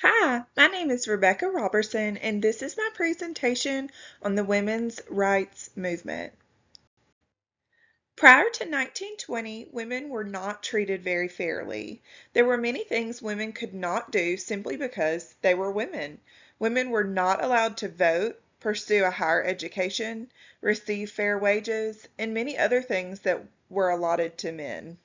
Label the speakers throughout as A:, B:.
A: Hi, my name is Rebecca Robertson, and this is my presentation on the women's rights movement. Prior to 1920, women were not treated very fairly. There were many things women could not do simply because they were women. Women were not allowed to vote, pursue a higher education, receive fair wages, and many other things that were allotted to men.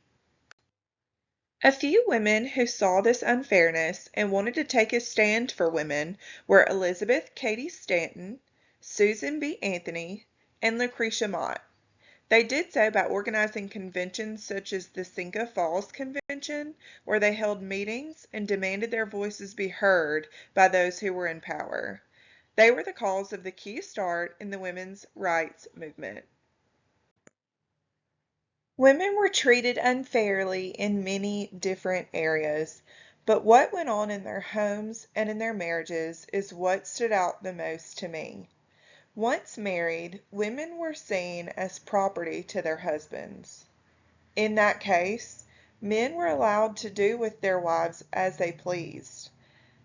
A: A few women who saw this unfairness and wanted to take a stand for women were Elizabeth Cady Stanton, Susan B. Anthony, and Lucretia Mott. They did so by organizing conventions such as the Cinco Falls Convention, where they held meetings and demanded their voices be heard by those who were in power. They were the cause of the key start in the women's rights movement. Women were treated unfairly in many different areas, but what went on in their homes and in their marriages is what stood out the most to me. Once married, women were seen as property to their husbands. In that case, men were allowed to do with their wives as they pleased.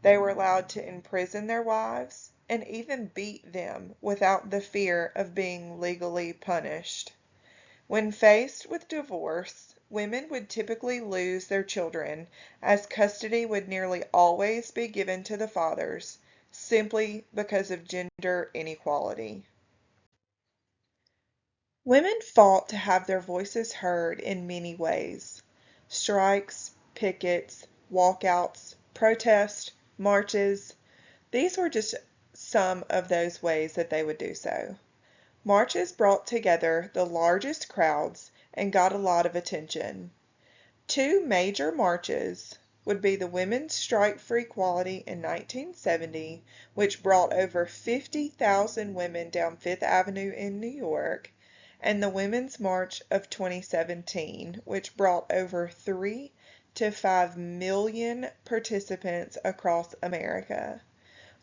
A: They were allowed to imprison their wives and even beat them without the fear of being legally punished. When faced with divorce, women would typically lose their children, as custody would nearly always be given to the fathers, simply because of gender inequality. Women fought to have their voices heard in many ways. Strikes, pickets, walkouts, protests, marches. These were just some of those ways that they would do so. Marches brought together the largest crowds and got a lot of attention. Two major marches would be the Women's Strike for Equality in 1970, which brought over 50,000 women down Fifth Avenue in New York, and the Women's March of 2017, which brought over 3 to 5 million participants across America.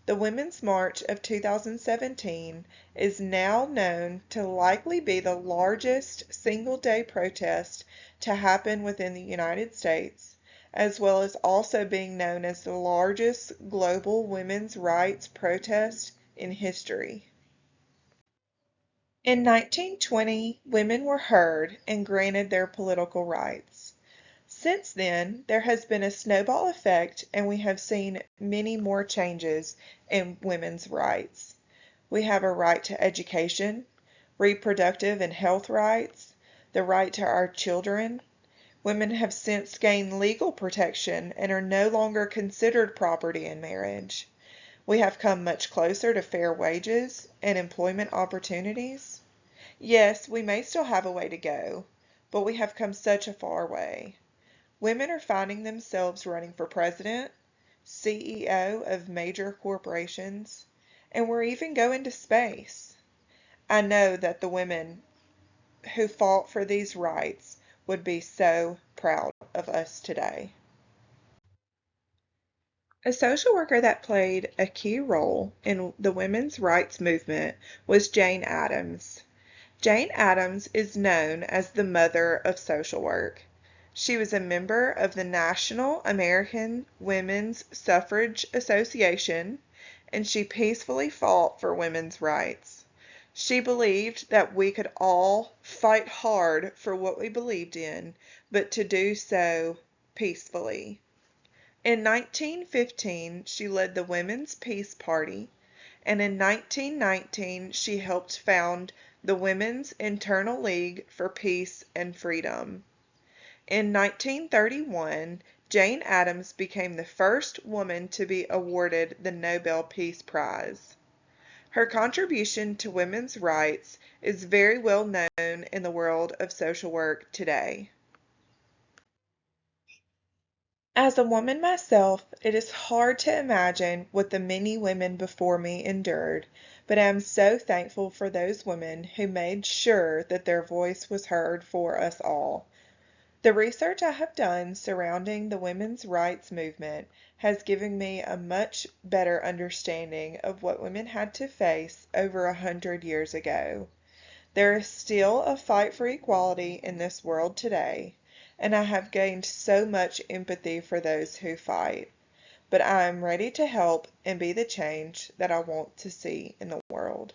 A: The Women's March of 2017 is now known to likely be the largest single-day protest to happen within the United States, as well as also being known as the largest global women's rights protest in history. In 1920, women were heard and granted their political rights. Since then, there has been a snowball effect, and we have seen many more changes in women's rights. We have a right to education, reproductive and health rights, the right to our children. Women have since gained legal protection and are no longer considered property in marriage. We have come much closer to fair wages and employment opportunities. Yes, we may still have a way to go, but we have come such a far way. Women are finding themselves running for president, CEO of major corporations, and we're even going to space. I know that the women who fought for these rights would be so proud of us today. A social worker that played a key role in the women's rights movement was Jane Addams. Jane Addams is known as the mother of social work. She was a member of the National American Women's Suffrage Association, and she peacefully fought for women's rights. She believed that we could all fight hard for what we believed in, but to do so peacefully. In 1915, she led the Women's Peace Party, and in 1919, she helped found the Women's Internal League for Peace and Freedom. In 1931, Jane Addams became the first woman to be awarded the Nobel Peace Prize. Her contribution to women's rights is very well known in the world of social work today. As a woman myself, it is hard to imagine what the many women before me endured, but I am so thankful for those women who made sure that their voice was heard for us all. The research I have done surrounding the women's rights movement has given me a much better understanding of what women had to face over 100 years ago. There is still a fight for equality in this world today, and I have gained so much empathy for those who fight. but I am ready to help and be the change that I want to see in the world.